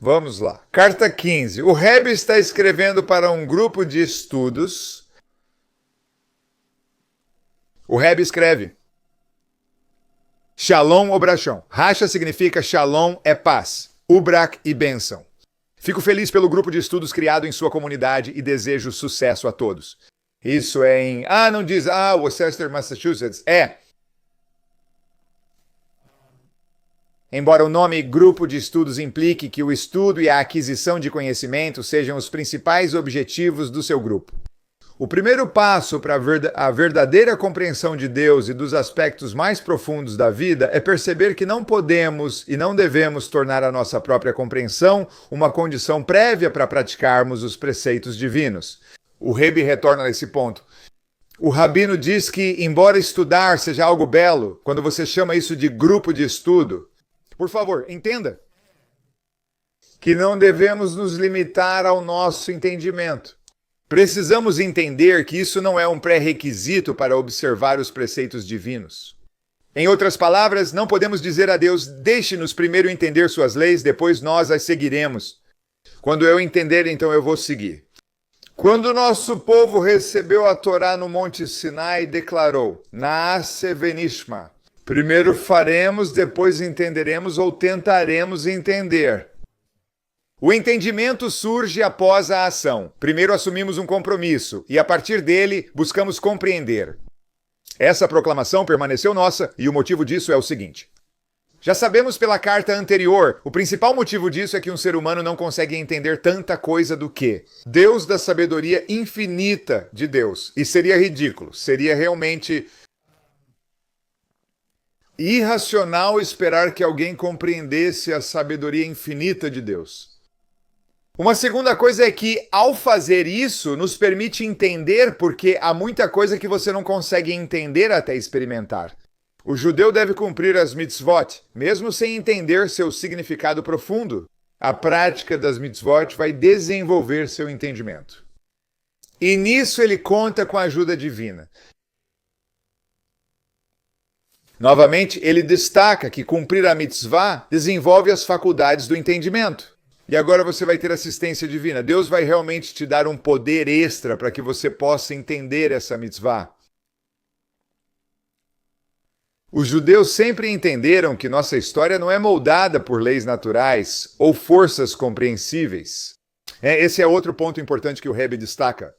Vamos lá. Carta 15. O Rebbe está escrevendo para um grupo de estudos. O Rebbe escreve: Shalom Obrachon. Racha significa Shalom é paz. Ubrak e bênção. Fico feliz pelo grupo de estudos criado em sua comunidade e desejo sucesso a todos. Isso é em... não diz... Worcester, Massachusetts. Embora o nome grupo de estudos implique que o estudo e a aquisição de conhecimento sejam os principais objetivos do seu grupo. O primeiro passo para a verdadeira compreensão de Deus e dos aspectos mais profundos da vida é perceber que não podemos e não devemos tornar a nossa própria compreensão uma condição prévia para praticarmos os preceitos divinos. O Rebbe retorna nesse ponto. O Rabino diz que, embora estudar seja algo belo, quando você chama isso de grupo de estudo, por favor, entenda que não devemos nos limitar ao nosso entendimento. Precisamos entender que isso não é um pré-requisito para observar os preceitos divinos. Em outras palavras, não podemos dizer a Deus: deixe-nos primeiro entender suas leis, depois nós as seguiremos. Quando eu entender, então eu vou seguir. Quando o nosso povo recebeu a Torá no Monte Sinai, declarou: Naase venishma. Primeiro faremos, depois entenderemos ou tentaremos entender. O entendimento surge após a ação. Primeiro assumimos um compromisso e, a partir dele, buscamos compreender. Essa proclamação permaneceu nossa e o motivo disso é o seguinte. Já sabemos pela carta anterior, o principal motivo disso é que um ser humano não consegue entender tanta coisa do que Deus da sabedoria infinita de Deus. E seria ridículo, seria realmente irracional esperar que alguém compreendesse a sabedoria infinita de Deus. Uma segunda coisa é que, ao fazer isso, nos permite entender porque há muita coisa que você não consegue entender até experimentar. O judeu deve cumprir as mitzvot, mesmo sem entender seu significado profundo. A prática das mitzvot vai desenvolver seu entendimento. E nisso ele conta com a ajuda divina. Novamente, ele destaca que cumprir a mitzvah desenvolve as faculdades do entendimento. E agora você vai ter assistência divina. Deus vai realmente te dar um poder extra para que você possa entender essa mitzvah. Os judeus sempre entenderam que nossa história não é moldada por leis naturais ou forças compreensíveis. Esse é outro ponto importante que o Rebbe destaca.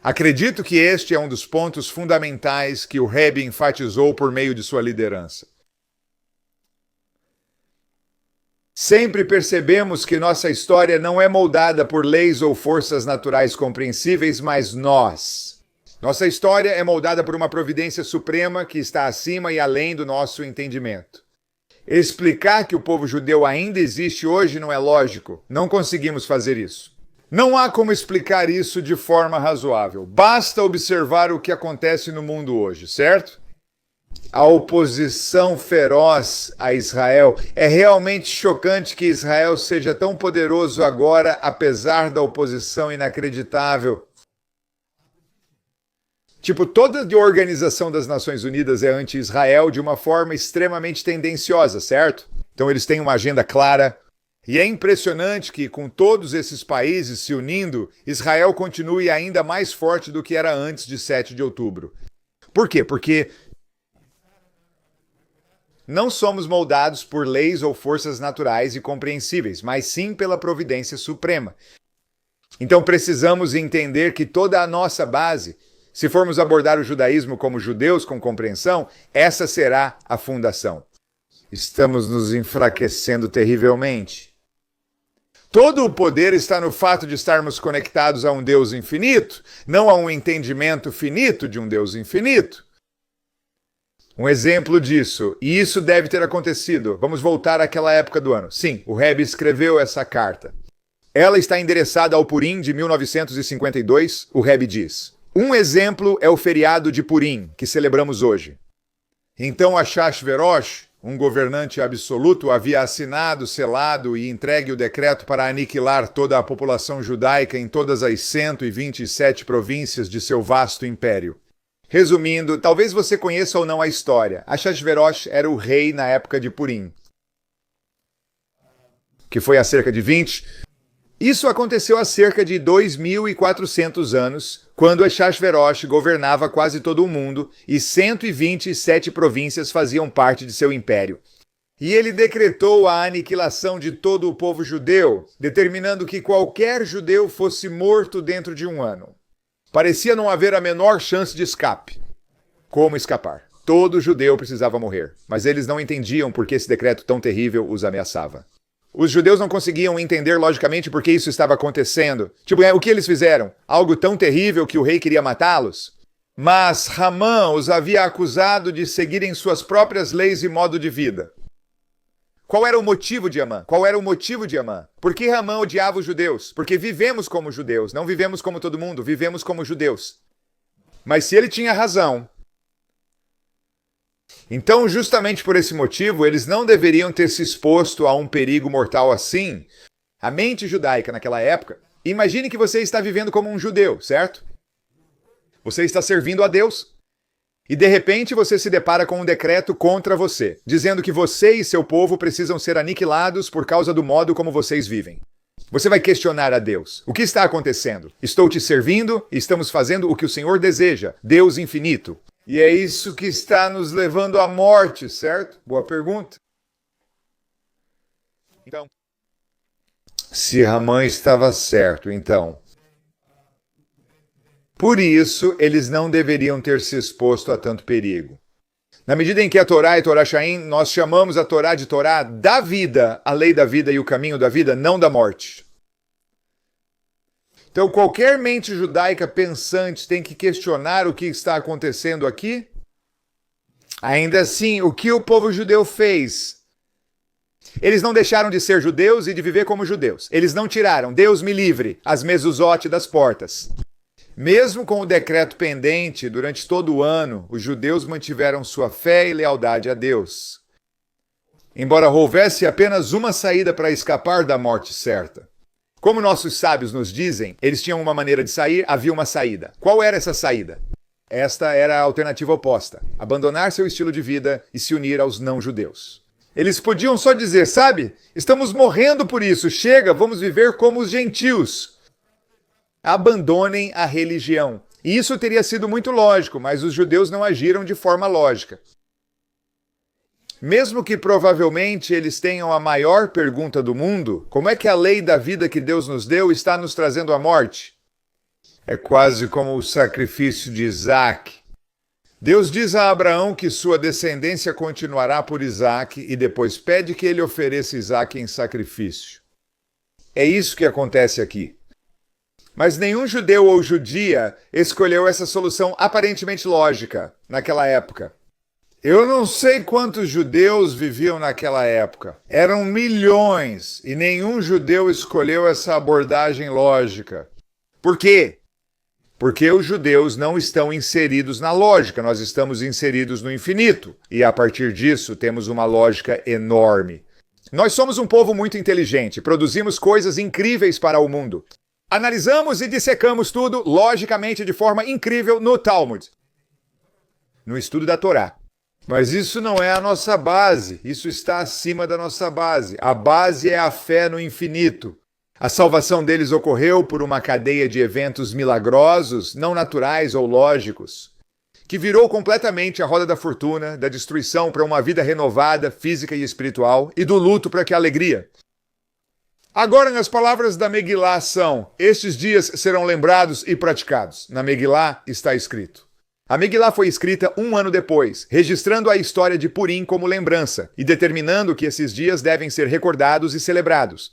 Acredito que este é um dos pontos fundamentais que o Rebbe enfatizou por meio de sua liderança. Sempre percebemos que nossa história não é moldada por leis ou forças naturais compreensíveis, mas nós. Nossa história é moldada por uma providência suprema que está acima e além do nosso entendimento. Explicar que o povo judeu ainda existe hoje não é lógico. Não conseguimos fazer isso. Não há como explicar isso de forma razoável. Basta observar o que acontece no mundo hoje, certo? A oposição feroz a Israel. É realmente chocante que Israel seja tão poderoso agora, apesar da oposição inacreditável. Toda a Organização das Nações Unidas é anti-Israel de uma forma extremamente tendenciosa, certo? Então eles têm uma agenda clara. E é impressionante que, com todos esses países se unindo, Israel continue ainda mais forte do que era antes de 7 de outubro. Por quê? Porque não somos moldados por leis ou forças naturais e compreensíveis, mas sim pela providência suprema. Então precisamos entender que toda a nossa base, se formos abordar o judaísmo como judeus com compreensão, essa será a fundação. Estamos nos enfraquecendo terrivelmente. Todo o poder está no fato de estarmos conectados a um Deus infinito, não a um entendimento finito de um Deus infinito. Um exemplo disso, e isso deve ter acontecido. Vamos voltar àquela época do ano. Sim, o Rebbe escreveu essa carta. Ela está endereçada ao Purim de 1952, o Rebbe diz. Um exemplo é o feriado de Purim, que celebramos hoje. Então Achashverosh, um governante absoluto, havia assinado, selado e entregue o decreto para aniquilar toda a população judaica em todas as 127 províncias de seu vasto império. Resumindo, talvez você conheça ou não a história. Achashverosh era o rei na época de Purim. que foi há cerca de 20. Isso aconteceu há cerca de 2.400 anos, quando Axashverosh governava quase todo o mundo e 127 províncias faziam parte de seu império. E ele decretou a aniquilação de todo o povo judeu, determinando que qualquer judeu fosse morto dentro de um ano. Parecia não haver a menor chance de escape. Como escapar? Todo judeu precisava morrer, mas eles não entendiam por que esse decreto tão terrível os ameaçava. Os judeus não conseguiam entender logicamente por que isso estava acontecendo. O que eles fizeram? Algo tão terrível que o rei queria matá-los? Mas Hamã os havia acusado de seguirem suas próprias leis e modo de vida. Qual era o motivo de Hamã? Por que Hamã odiava os judeus? Porque vivemos como judeus, não vivemos como todo mundo, vivemos como judeus. Mas se ele tinha razão, então justamente por esse motivo eles não deveriam ter se exposto a um perigo mortal assim. A mente judaica naquela época, imagine que você está vivendo como um judeu, certo? Você está servindo a Deus. E de repente você se depara com um decreto contra você, dizendo que você e seu povo precisam ser aniquilados por causa do modo como vocês vivem. Você vai questionar a Deus. O que está acontecendo? Estou te servindo e estamos fazendo o que o Senhor deseja, Deus infinito. E é isso que está nos levando à morte, certo? Boa pergunta. Então, se Hamã estava certo, então, por isso, eles não deveriam ter se exposto a tanto perigo. Na medida em que a Torá e Torá Shaim, nós chamamos a Torá de Torá da vida, a lei da vida e o caminho da vida, não da morte. Então, qualquer mente judaica pensante tem que questionar o que está acontecendo aqui. Ainda assim, o que o povo judeu fez? Eles não deixaram de ser judeus e de viver como judeus. Eles não tiraram, Deus me livre, as mezuzot das portas. Mesmo com o decreto pendente, durante todo o ano, os judeus mantiveram sua fé e lealdade a Deus. Embora houvesse apenas uma saída para escapar da morte certa. Como nossos sábios nos dizem, eles tinham uma maneira de sair, havia uma saída. Qual era essa saída? Esta era a alternativa oposta: abandonar seu estilo de vida e se unir aos não-judeus. Eles podiam só dizer, sabe, estamos morrendo por isso, chega, vamos viver como os gentios. Abandonem a religião. E isso teria sido muito lógico, mas os judeus não agiram de forma lógica. Mesmo que provavelmente eles tenham a maior pergunta do mundo, como é que a lei da vida que Deus nos deu está nos trazendo à morte? É quase como o sacrifício de Isaac. Deus diz a Abraão que sua descendência continuará por Isaac e depois pede que ele ofereça Isaac em sacrifício. É isso que acontece aqui. Mas nenhum judeu ou judia escolheu essa solução aparentemente lógica naquela época. Eu não sei quantos judeus viviam naquela época. Eram milhões e nenhum judeu escolheu essa abordagem lógica. Por quê? Porque os judeus não estão inseridos na lógica, nós estamos inseridos no infinito. E a partir disso temos uma lógica enorme. Nós somos um povo muito inteligente, produzimos coisas incríveis para o mundo. Analisamos e dissecamos tudo, logicamente, de forma incrível no Talmud, no estudo da Torá. Mas isso não é a nossa base, isso está acima da nossa base. A base é a fé no infinito. A salvação deles ocorreu por uma cadeia de eventos milagrosos, não naturais ou lógicos, que virou completamente a roda da fortuna, da destruição para uma vida renovada, física e espiritual, e do luto para que a alegria. Agora, nas palavras da Megilá são: estes dias serão lembrados e praticados. Na Megilá está escrito. A Megilá foi escrita 1 ano depois, registrando a história de Purim como lembrança e determinando que esses dias devem ser recordados e celebrados.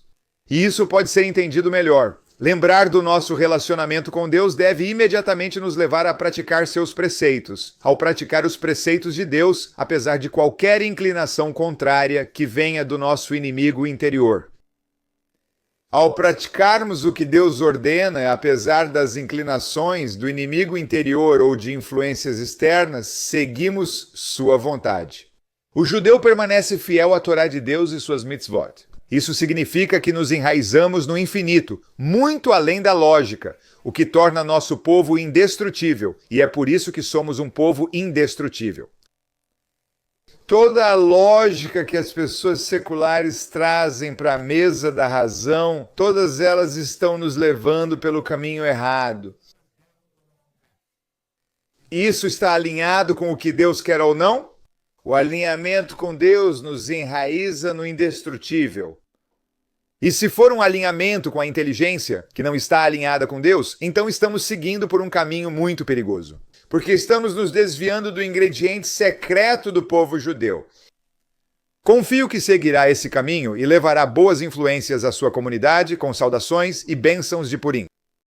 E isso pode ser entendido melhor. Lembrar do nosso relacionamento com Deus deve imediatamente nos levar a praticar seus preceitos, ao praticar os preceitos de Deus, apesar de qualquer inclinação contrária que venha do nosso inimigo interior. Ao praticarmos o que Deus ordena, apesar das inclinações do inimigo interior ou de influências externas, seguimos sua vontade. O judeu permanece fiel à Torá de Deus e suas mitzvot. Isso significa que nos enraizamos no infinito, muito além da lógica, o que torna nosso povo indestrutível, e é por isso que somos um povo indestrutível. Toda a lógica que as pessoas seculares trazem para a mesa da razão, todas elas estão nos levando pelo caminho errado. Isso está alinhado com o que Deus quer ou não? O alinhamento com Deus nos enraiza no indestrutível. E se for um alinhamento com a inteligência, que não está alinhada com Deus, então estamos seguindo por um caminho muito perigoso. Porque estamos nos desviando do ingrediente secreto do povo judeu. Confio que seguirá esse caminho e levará boas influências à sua comunidade, com saudações e bênçãos de Purim.